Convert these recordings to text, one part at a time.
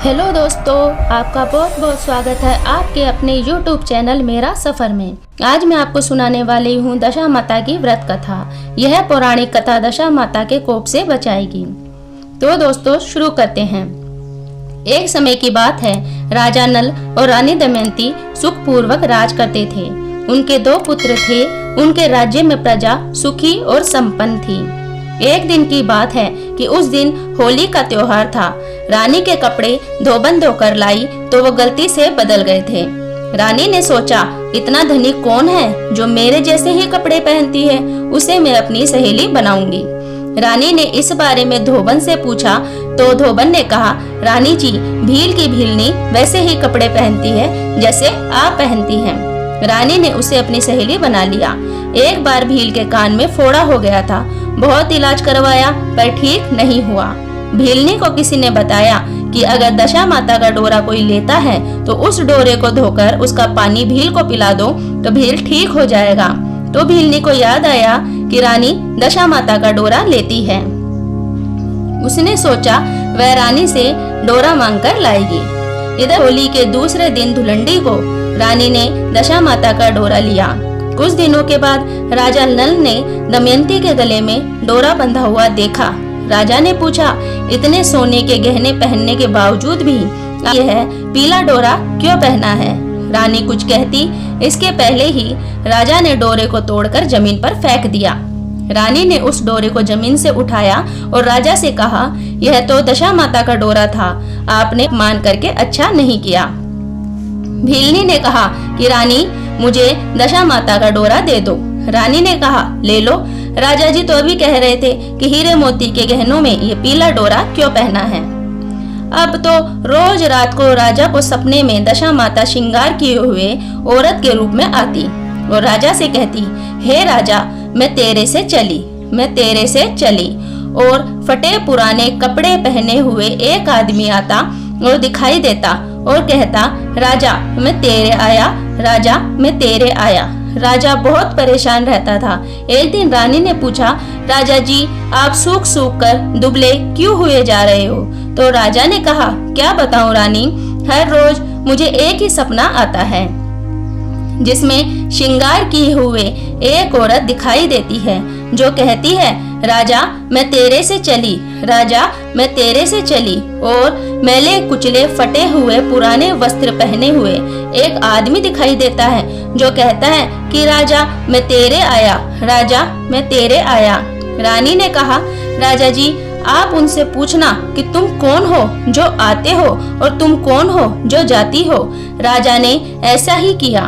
Hello दोस्तों, आपका बहुत बहुत स्वागत है आपके अपने YouTube चैनल मेरा सफ़र में। आज मैं आपको सुनाने वाली हूँ दशा माता की व्रत कथा। यह पौराणिक कथा दशा माता के कोप से बचाएगी। तो दोस्तों शुरू करते हैं। एक समय की बात है, राजा नल और रानी दमयंती सुखपूर्वक राज करते थे। उनके 2 पुत्र थे। उनके राज्य में प्रजा सुखी और संपन्न थी। एक दिन की बात है कि उस दिन होली का त्योहार था। रानी के कपड़े धोबन धोकर लाई तो वो गलती से बदल गए थे। रानी ने सोचा, इतना धनी कौन है जो मेरे जैसे ही कपड़े पहनती है, उसे मैं अपनी सहेली बनाऊंगी। रानी ने इस बारे में धोबन से पूछा तो धोबन ने कहा, रानी जी, भील की भीलनी वैसे ही कपड़े पहनती है जैसे आप पहनती हैं। रानी ने उसे अपनी सहेली बना लिया। एक बार भील के कान में फोड़ा हो गया था। बहुत इलाज करवाया पर ठीक नहीं हुआ। भीलनी को किसी ने बताया कि अगर दशा माता का डोरा कोई लेता है तो उस डोरे को धोकर उसका पानी भील को पिला दो तो भील ठीक हो जाएगा। तो भीलनी को याद आया कि रानी दशा माता का डोरा लेती है। उसने सोचा वह रानी से डोरा मांगकर लाएगी। इधर होली के दूसरे दिन धुलंडी को रानी ने दशा माता का डोरा लिया। कुछ दिनों के बाद राजा नल ने दमयंती के गले में डोरा बंधा हुआ देखा। राजा ने पूछा, इतने सोने के गहने पहनने के बावजूद भी यह पीला डोरा क्यों पहना है? रानी कुछ कहती इसके पहले ही राजा ने डोरे को तोड़कर जमीन पर फेंक दिया। रानी ने उस डोरे को जमीन से उठाया और राजा से कहा, यह तो दशा माता का डोरा था, आपने मान करके अच्छा नहीं किया। भीलनी ने कहा कि रानी, मुझे दशा माता का डोरा दे दो। रानी ने कहा, ले लो। राजा जी तो अभी कह रहे थे कि हीरे मोती के गहनों में ये पीला डोरा क्यों पहना है। अब तो रोज रात को राजा को सपने में दशा माता श्रृंगार किए हुए औरत के रूप में आती और राजा से कहती, हे राजा, मैं तेरे से चली और फटे पुराने कपड़े पहने हुए एक आदमी आता और दिखाई देता और कहता, राजा मैं तेरे आया। राजा बहुत परेशान रहता था। एक दिन रानी ने पूछा, राजा जी, आप सूख सूख कर दुबले क्यों हुए जा रहे हो? तो राजा ने कहा, क्या बताऊं रानी, हर रोज मुझे एक ही सपना आता है जिसमें श्रृंगार किए हुए एक औरत दिखाई देती है जो कहती है, राजा मैं तेरे से चली और मैले कुचले फटे हुए पुराने वस्त्र पहने हुए एक आदमी दिखाई देता है जो कहता है कि राजा मैं तेरे आया। रानी ने कहा, राजा जी, आप उनसे पूछना कि तुम कौन हो जो आते हो और तुम कौन हो जो जाती हो। राजा ने ऐसा ही किया।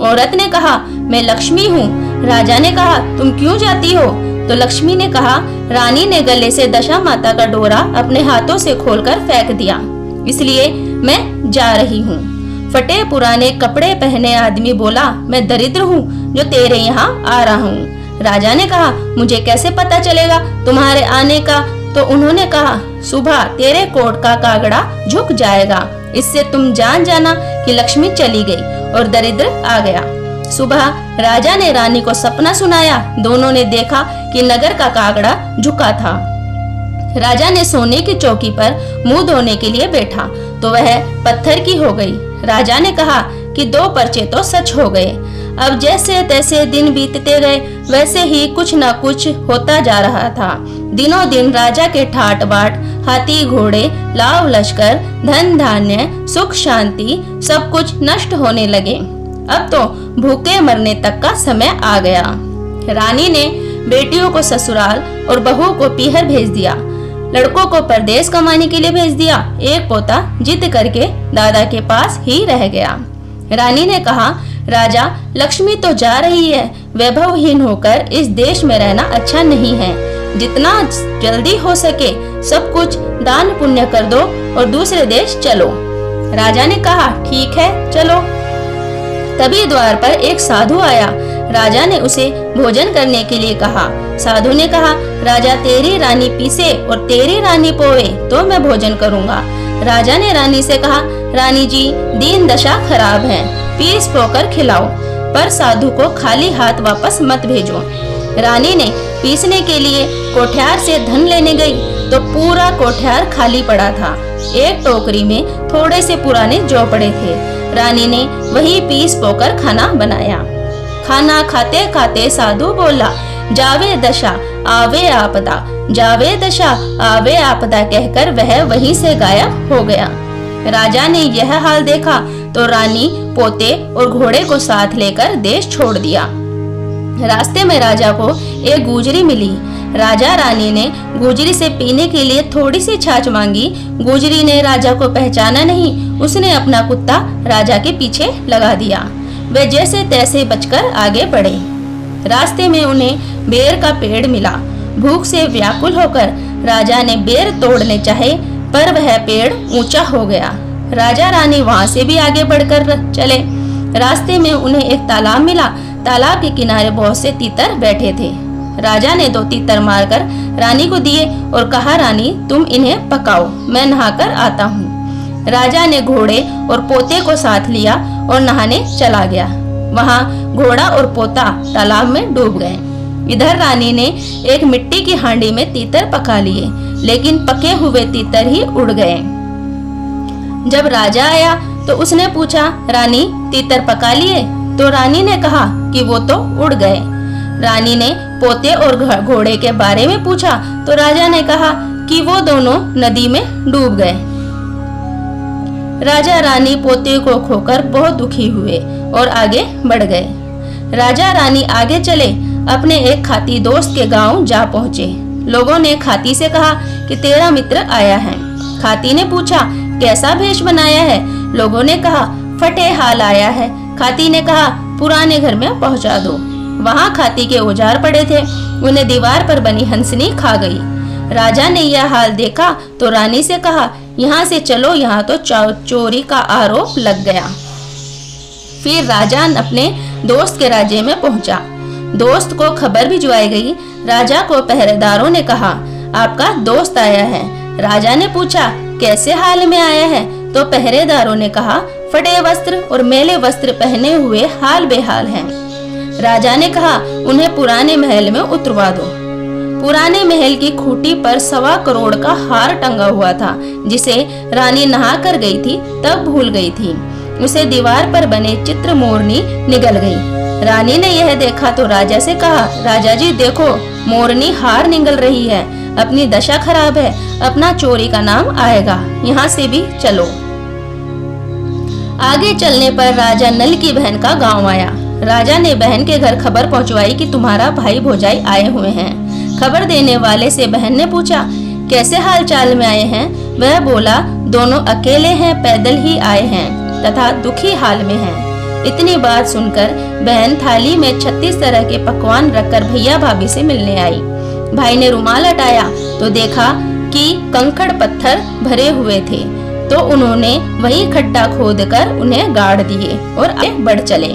औरत ने कहा, मैं लक्ष्मी हूँ। राजा ने कहा, तुम क्यों जाती हो? तो लक्ष्मी ने कहा, रानी ने गले से दशा माता का डोरा अपने हाथों से खोलकर फेंक दिया, इसलिए मैं जा रही हूँ। फटे पुराने कपड़े पहने आदमी बोला, मैं दरिद्र हूँ जो तेरे यहाँ आ रहा हूँ। राजा ने कहा, मुझे कैसे पता चलेगा तुम्हारे आने का? तो उन्होंने कहा, सुबह तेरे कोट का कागड़ा झुक जाएगा, इससे तुम जान जाना कि लक्ष्मी चली गई और दरिद्र आ गया। सुबह राजा ने रानी को सपना सुनाया। दोनों ने देखा कि नगर का कागड़ा झुका था। राजा ने सोने की चौकी पर मुंह धोने के लिए बैठा तो वह पत्थर की हो गई। राजा ने कहा कि 2 पर्चे तो सच हो गए। अब जैसे तैसे दिन बीतते गए, वैसे ही कुछ न कुछ होता जा रहा था। दिनों दिन राजा के ठाट बाट, हाथी घोड़े, लाव लश्कर, धन धान्य, सुख शांति सब कुछ नष्ट होने लगे। अब तो भूखे मरने तक का समय आ गया। रानी ने बेटियों को ससुराल और बहू को पीहर भेज दिया। लड़कों को परदेश कमाने के लिए भेज दिया। एक पोता जिद करके दादा के पास ही रह गया। रानी ने कहा, राजा, लक्ष्मी तो जा रही है, वैभवहीन होकर इस देश में रहना अच्छा नहीं है। जितना जल्दी हो सके सब कुछ दान पुण्य कर दो और दूसरे देश चलो। राजा ने कहा, ठीक है, चलो। तभी द्वार पर एक साधु आया। राजा ने उसे भोजन करने के लिए कहा। साधु ने कहा, राजा तेरी रानी पीसे और तेरी रानी पोए तो मैं भोजन करूंगा। राजा ने रानी से कहा, रानी जी, दीन दशा खराब है, पीस पोकर खिलाओ, पर साधु को खाली हाथ वापस मत भेजो। रानी ने पीसने के लिए कोठ्यार से धन लेने गई। तो पूरा कोठयार खाली पड़ा था। एक टोकरी में थोड़े से पुराने जौ पड़े थे। रानी ने वही पीस पोकर खाना बनाया। खाना खाते खाते साधु बोला, जावे दशा आवे आपदा, जावे दशा आवे आपदा कहकर वह वहीं से गायब हो गया। राजा ने यह हाल देखा तो रानी, पोते और घोड़े को साथ लेकर देश छोड़ दिया। रास्ते में राजा को एक गुजरी मिली। राजा रानी ने गुजरी से पीने के लिए थोड़ी सी छाछ मांगी। गुजरी ने राजा को पहचाना नहीं। उसने अपना कुत्ता राजा के पीछे लगा दिया। वे जैसे तैसे बचकर आगे बढ़े। रास्ते में उन्हें बेर का पेड़ मिला। भूख से व्याकुल होकर राजा ने बेर तोड़ने चाहे, पर वह पेड़ ऊंचा हो गया। राजा रानी वहां से भी आगे बढ़कर चले। रास्ते में उन्हें एक तालाब मिला। तालाब के किनारे बहुत से तीतर बैठे थे। राजा ने 2 तीतर मारकर रानी को दिए और कहा, रानी तुम इन्हें पकाओ, मैं नहाकर आता हूँ। राजा ने घोड़े और पोते को साथ लिया और नहाने चला गया। वहाँ घोड़ा और पोता तालाब में डूब गए। इधर रानी ने एक मिट्टी की हांडी में तीतर पका लिए, लेकिन पके हुए तीतर ही उड़ गए। जब राजा आया तो उसने पूछा, रानी तीतर पका लिए? तो रानी ने कहा कि वो तो उड़ गए। रानी ने पोते और घोड़े के बारे में पूछा तो राजा ने कहा कि वो दोनों नदी में डूब गए। राजा रानी पोते को खोकर बहुत दुखी हुए और आगे बढ़ गए। राजा रानी आगे चले, अपने एक खाती दोस्त के गांव जा पहुंचे। लोगों ने खाती से कहा कि तेरा मित्र आया है। खाती ने पूछा, कैसा भेष बनाया है? लोगों ने कहा, फटे हाल आया है। खाती ने कहा, पुराने घर में पहुंचा दो। वहां खाती के औजार पड़े थे। उन्हें दीवार पर बनी हंसनी खा गई। राजा ने यह हाल देखा तो रानी से कहा, यहाँ से चलो, यहाँ तो चोरी का आरोप लग गया। फिर राजा अपने दोस्त के राज्य में पहुंचा। दोस्त को खबर भिजवाई गई। राजा को पहरेदारों ने कहा, आपका दोस्त आया है। राजा ने पूछा, कैसे हाल में आया है? तो पहरेदारों ने कहा, फटे वस्त्र और मैले वस्त्र पहने हुए हाल बेहाल हैं। राजा ने कहा, उन्हें पुराने महल में उतरवा दो। पुराने महल की खूंटी पर 1.25 करोड़ का हार टंगा हुआ था, जिसे रानी नहा कर गई थी तब भूल गई थी। उसे दीवार पर बने चित्र मोरनी निगल गई। रानी ने यह देखा तो राजा से कहा, राजा जी देखो, मोरनी हार निगल रही है। अपनी दशा खराब है, अपना चोरी का नाम आएगा। यहाँ से भी चलो। आगे चलने पर राजा नल की बहन का गांव आया। राजा ने बहन के घर खबर पहुंचवाई कि तुम्हारा भाई भौजाई आए हुए हैं। खबर देने वाले से बहन ने पूछा, कैसे हाल चाल में आए हैं? वह बोला, दोनों अकेले हैं, पैदल ही आए हैं तथा दुखी हाल में हैं। इतनी बात सुनकर बहन थाली में 36 तरह के पकवान रखकर भैया भाभी से मिलने आई। भाई ने रुमाल हटाया तो देखा कि कंकड़ पत्थर भरे हुए थे, तो उन्होंने वही खड्डा खोदकर उन्हें गाड़ दिए और आगे बढ़ चले।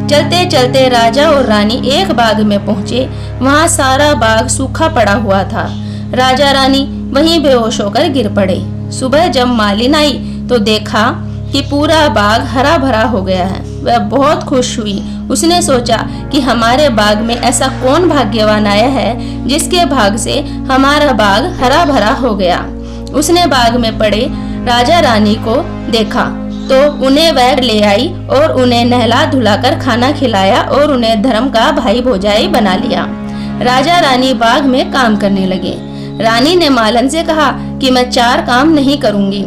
चलते चलते राजा और रानी एक बाग में पहुंचे। वहां सारा बाग सूखा पड़ा हुआ था। राजा रानी वहीं बेहोश होकर गिर पड़े। सुबह जब मालिन आई तो देखा कि पूरा बाग हरा भरा हो गया है। वह बहुत खुश हुई। उसने सोचा कि हमारे बाग में ऐसा कौन भाग्यवान आया है जिसके भाग से हमारा बाग हरा भरा हो गया। उसने बाग में पड़े राजा रानी को देखा तो उन्हें वह ले आई और उन्हें नहला धुलाकर खाना खिलाया और उन्हें धर्म का भाई भौजाई बना लिया। राजा रानी बाग में काम करने लगे। रानी ने मालन से कहा कि मैं 4 काम नहीं करूंगी,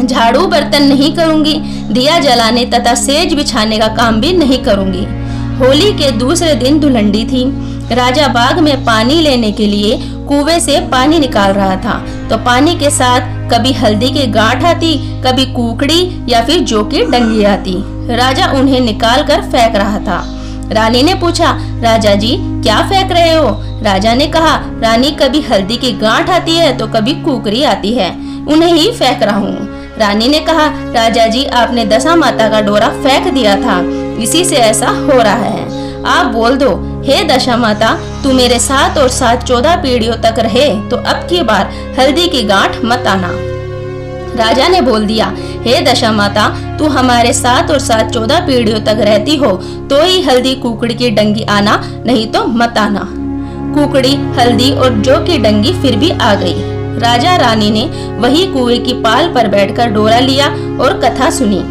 झाड़ू बर्तन नहीं करूंगी, दिया जलाने तथा सेज बिछाने का काम भी नहीं करूंगी। होली के दूसरे दिन धुलंडी थी। राजा बाग में पानी लेने के लिए कुएं से पानी निकाल रहा था तो पानी के साथ कभी हल्दी की गांठ आती, कभी कुकड़ी या फिर जौ की डंगी आती। राजा उन्हें निकाल कर फेंक रहा था। रानी ने पूछा, राजा जी क्या फेंक रहे हो? राजा ने कहा, रानी कभी हल्दी की गांठ आती है तो कभी कुकड़ी आती है, उन्हें ही फेंक रहा हूँ। रानी ने कहा, राजा जी आपने दशा माता का डोरा फेंक दिया था, इसी से ऐसा हो रहा है। आप बोल दो, हे दशा माता तू मेरे साथ और साथ 14 पीढ़ियों तक रहे तो अब की बार हल्दी की गांठ मत आना। राजा ने बोल दिया, हे दशा माता तू हमारे साथ और साथ 14 पीढ़ियों तक रहती हो तो ही हल्दी कुकड़ी की डंगी आना, नहीं तो मत आना। कुकड़ी, हल्दी और जौ की डंगी फिर भी आ गई। राजा रानी ने वही कुएं की पाल पर बैठकर डोरा लिया और कथा सुनी।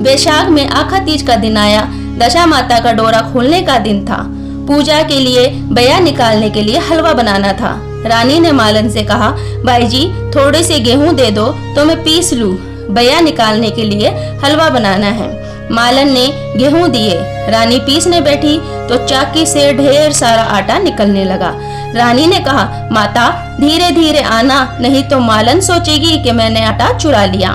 बैसाख में आखा तीज का दिन आया। दशा माता का डोरा खोलने का दिन था। पूजा के लिए बया निकालने के लिए हलवा बनाना था। रानी ने मालन से कहा, भाई जी थोड़े से गेहूं दे दो तो मैं पीस लूं। बया निकालने के लिए हलवा बनाना है। मालन ने गेहूं दिए। रानी पीसने बैठी तो चाकी से ढेर सारा आटा निकलने लगा। रानी ने कहा, माता धीरे धीरे आना, नहीं तो मालन सोचेगी कि मैंने आटा चुरा लिया।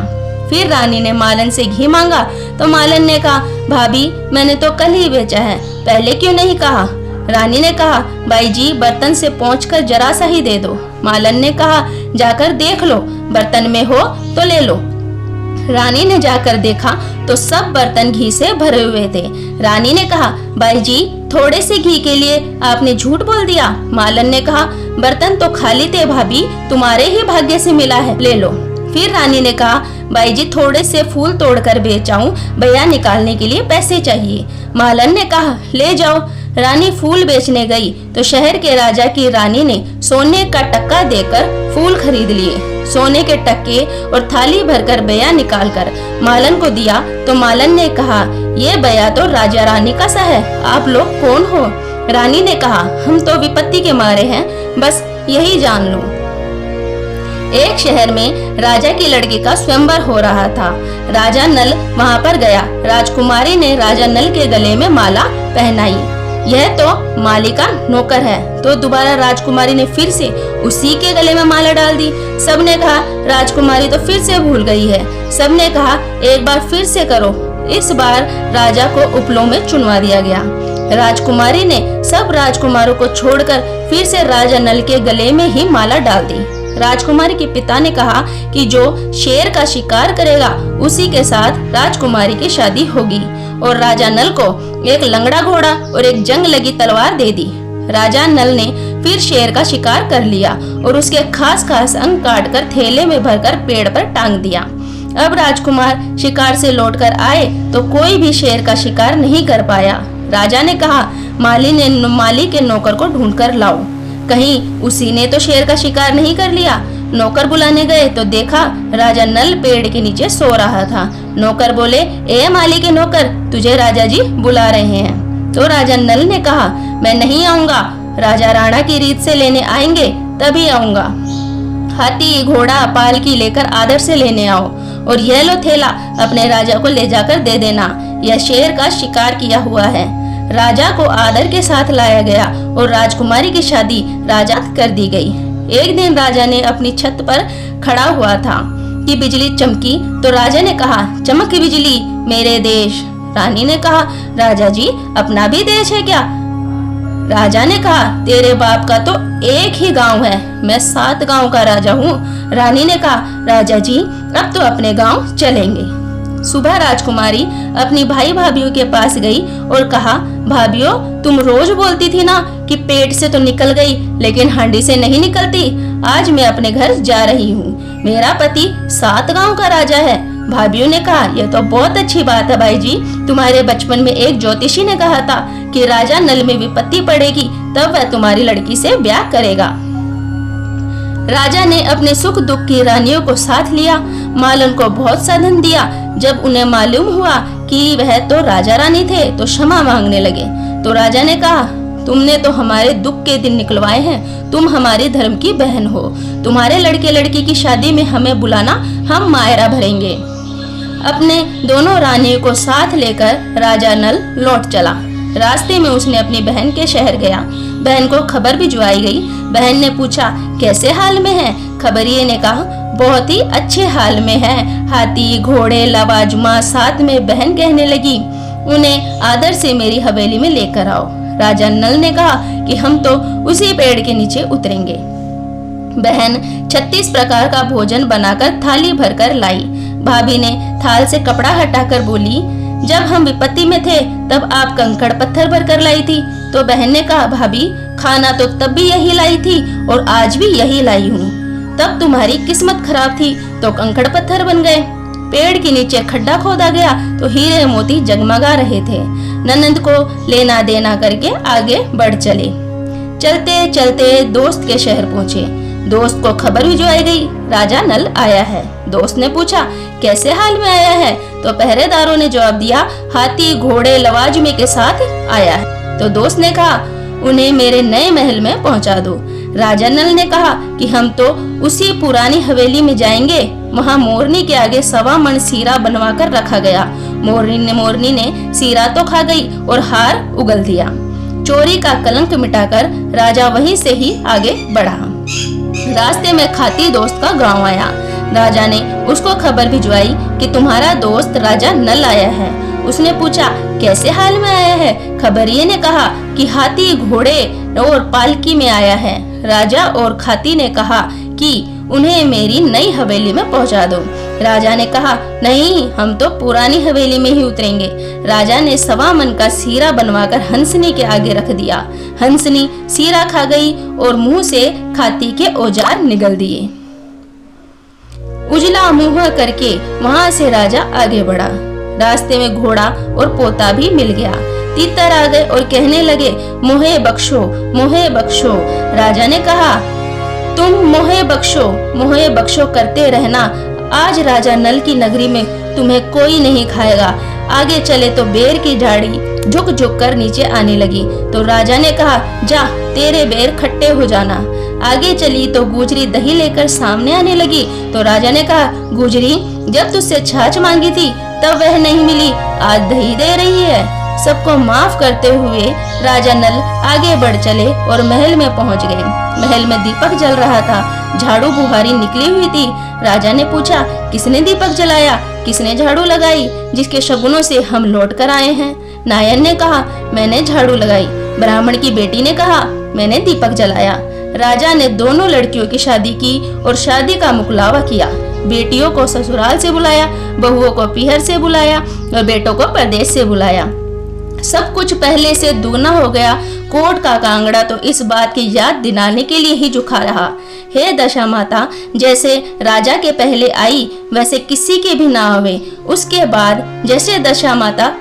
फिर रानी ने मालन से घी मांगा तो मालन ने कहा, भाभी मैंने तो कल ही बेचा है, पहले क्यों नहीं कहा। रानी ने कहा, भाई जी बर्तन से पोंछकर जरा सा ही दे दो। मालन ने कहा, जाकर देख लो, बर्तन में हो तो ले लो। रानी ने जाकर देखा तो सब बर्तन घी से भरे हुए थे। रानी ने कहा, भाई जी थोड़े से घी के लिए आपने झूठ बोल दिया। मालन ने कहा, बर्तन तो खाली थे भाभी, तुम्हारे ही भाग्य से मिला है, ले लो। फिर रानी ने कहा, भाई जी थोड़े से फूल तोड़कर बेचाऊं, बया निकालने के लिए पैसे चाहिए। मालन ने कहा, ले जाओ। रानी फूल बेचने गई तो शहर के राजा की रानी ने सोने का टक्का देकर फूल खरीद लिए। सोने के टक्के और थाली भरकर बया निकालकर मालन को दिया तो मालन ने कहा, ये बया तो राजा रानी का सा है, आप लोग कौन हो। रानी ने कहा, हम तो विपत्ति के मारे हैं, बस यही जान लो। एक शहर में राजा की लड़की का स्वयंवर हो रहा था। राजा नल वहां पर गया। राजकुमारी ने राजा नल के गले में माला पहनाई। यह तो माली का नौकर है। तो दोबारा राजकुमारी ने फिर से उसी के गले में माला डाल दी। सबने कहा, राजकुमारी तो फिर से भूल गई है। सबने कहा, एक बार फिर से करो। इस बार राजा को उपलों में चुनवा दिया गया। राजकुमारी ने सब राजकुमारों को छोड़कर फिर से राजा नल के गले में ही माला डाल दी। राजकुमारी के पिता ने कहा कि जो शेर का शिकार करेगा उसी के साथ राजकुमारी की शादी होगी, और राजा नल को एक लंगड़ा घोड़ा और एक जंग लगी तलवार दे दी। राजा नल ने फिर शेर का शिकार कर लिया और उसके खास खास अंग काटकर थैले में भरकर पेड़ पर टांग दिया। अब राजकुमार शिकार से लौटकर आए तो कोई भी शेर का शिकार नहीं कर पाया। राजा ने कहा, माली के नौकर को ढूंढकर लाओ, कहीं उसी ने तो शेर का शिकार नहीं कर लिया। नौकर बुलाने गए तो देखा राजा नल पेड़ के नीचे सो रहा था। नौकर बोले, ए माली के नौकर, तुझे राजा जी बुला रहे हैं। तो राजा नल ने कहा, मैं नहीं आऊंगा, राजा राणा की रीत से लेने आएंगे तभी आऊंगा। हाथी घोड़ा पालकी लेकर आदर से लेने आओ, और यह लो थैला अपने राजा को ले जाकर दे देना, यह शेर का शिकार किया हुआ है। राजा को आदर के साथ लाया गया और राजकुमारी की शादी राजा कर दी गई। एक दिन राजा ने अपनी छत पर खड़ा हुआ था कि बिजली चमकी तो राजा ने कहा, चमक बिजली मेरे देश। रानी ने कहा, राजा जी अपना भी देश है क्या। राजा ने कहा, तेरे बाप का तो एक ही गांव है, मैं 7 गांव का राजा हूँ। रानी ने कहा, राजा जी अब तो अपने गांव चलेंगे। सुबह राजकुमारी अपनी भाई भाभीओं के पास गई और कहा, भाभीओ तुम रोज बोलती थी ना कि पेट से तो निकल गई लेकिन हांडी से नहीं निकलती। आज मैं अपने घर जा रही हूँ, मेरा पति 7 गांव का राजा है। भाभीओं ने कहा, यह तो बहुत अच्छी बात है भाई जी, तुम्हारे बचपन में एक ज्योतिषी ने कहा था कि राजा नल में विपत्ति पड़ेगी तब वह तुम्हारी लड़की से ब्याह करेगा। राजा ने अपने सुख दुख की रानियों को साथ लिया। मालन को बहुत सा धन दिया। जब उन्हें मालूम हुआ कि वह तो राजा रानी थे तो क्षमा मांगने लगे। तो राजा ने कहा, तुमने तो हमारे दुख के दिन निकलवाए हैं, तुम हमारी धर्म की बहन हो, तुम्हारे लड़के लड़की की शादी में हमें बुलाना, हम मायरा भरेंगे। अपने दोनों रानियों को साथ लेकर राजा नल लौट चला। रास्ते में उसने अपनी बहन के शहर गया। बहन को खबर भिजवाई गई। बहन ने पूछा, कैसे हाल में है। खबरिये ने कहा, बहुत ही अच्छे हाल में है, हाथी घोड़े लवाजमा साथ में। बहन कहने लगी, उन्हें आदर से मेरी हवेली में लेकर आओ। राजा नल ने कहा कि हम तो उसी पेड़ के नीचे उतरेंगे। बहन 36 प्रकार का भोजन बनाकर थाली भरकर लाई। भाभी ने थाल से कपड़ा हटाकर बोली, जब हम विपत्ति में थे तब आप कंकड़ पत्थर भरकर लाई थी। तो बहन ने कहा, भाभी खाना तो तब भी यही लाई थी और आज भी यही लाई हूँ। तब तुम्हारी किस्मत खराब थी तो कंकड़ पत्थर बन गए। पेड़ के नीचे खड्डा खोदा गया तो हीरे मोती जगमगा रहे थे। ननंद को लेना देना करके आगे बढ़ चले। चलते चलते दोस्त के शहर पहुँचे। दोस्त को खबर भिजवाई गई, राजा नल आया है। दोस्त ने पूछा, कैसे हाल में आया है? तो पहरेदारों ने जवाब दिया, हाथी घोड़े लवाजमे के साथ आया है। तो दोस्त ने कहा, उन्हें मेरे नए महल में पहुंचा दो। राजा नल ने कहा कि हम तो उसी पुरानी हवेली में जाएंगे। वहाँ मोरनी के आगे 1.25 मन सीरा बनवा कर रखा गया। मोरनी ने सीरा तो खा गई और हार उगल दिया। चोरी का कलंक मिटाकर राजा वहीं से ही आगे बढ़ा। रास्ते में खाती दोस्त का गांव आया। राजा ने उसको खबर भिजवाई कि तुम्हारा दोस्त राजा नल आया है। उसने पूछा, कैसे हाल में आया है? खबरिये ने कहा कि हाथी घोड़े और पालकी में आया है। राजा और खाती ने कहा कि उन्हें मेरी नई हवेली में पहुंचा दो। राजा ने कहा, नहीं, हम तो पुरानी हवेली में ही उतरेंगे। राजा ने 1.25 मन का सीरा बनवाकर हंसनी के आगे रख दिया। हंसनी सीरा खा गई और मुंह से खाती के औजार निगल दिए। उजला मुंह करके वहां से राजा आगे बढ़ा। रास्ते में घोड़ा और पोता भी मिल गया। तीतर आ गए और कहने लगे, मोहे बख्शो, मोहे बख्शो। राजा ने कहा, तुम मोहे बख्शो करते रहना। आज राजा नल की नगरी में तुम्हें कोई नहीं खाएगा। आगे चले तो बेर की झाड़ी झुक झुक कर नीचे आने लगी। तो राजा ने कहा, जा, तेरे बेर खट्टे हो जाना। आगे चली तो गुजरी दही लेकर सामने आने लगी। तो राजा ने कहा, गुजरी, जब तुझसे छाछ मांगी थी तब वह नहीं मिली, आज दही दे रही है। सबको माफ करते हुए राजा नल आगे बढ़ चले और महल में पहुंच गए। महल में दीपक जल रहा था। झाड़ू बुहारी निकली हुई थी। राजा ने पूछा, किसने दीपक जलाया? किसने झाड़ू लगाई जिसके शगुनों से हम लौट कर आए हैं? नायन ने कहा, मैंने झाड़ू लगाई। ब्राह्मण की बेटी ने कहा, मैंने दीपक जलाया। राजा ने दोनों लड़कियों की शादी की और शादी का मुकलावा किया। बेटियों को ससुराल से बुलाया, बहुओं को पीहर से बुलाया और बेटों को परदेश से बुलाया। सब कुछ पहले से दुगना हो गया। कोर्ट का कांगड़ा तो इस बात की याद दिलाने के लिए ही झुका रहा। हे दशा माता, जैसे राजा के पहले आई वैसे किसी के भी ना आवे। उसके बाद जैसे दशा माता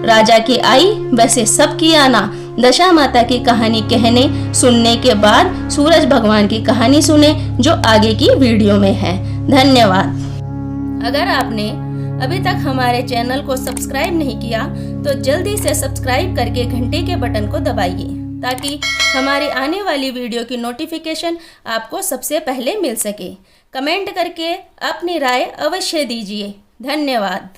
राजा की आई वैसे सब की आना। दशा माता की कहानी कहने सुनने के बाद सूरज भगवान की कहानी सुने जो आगे की वीडियो में है। धन्यवाद। अगर आपने अभी तक हमारे चैनल को सब्सक्राइब नहीं किया तो जल्दी से सब्सक्राइब करके घंटे के बटन को दबाइए ताकि हमारी आने वाली वीडियो की नोटिफिकेशन आपको सबसे पहले मिल सके। कमेंट करके अपनी राय अवश्य दीजिए। धन्यवाद।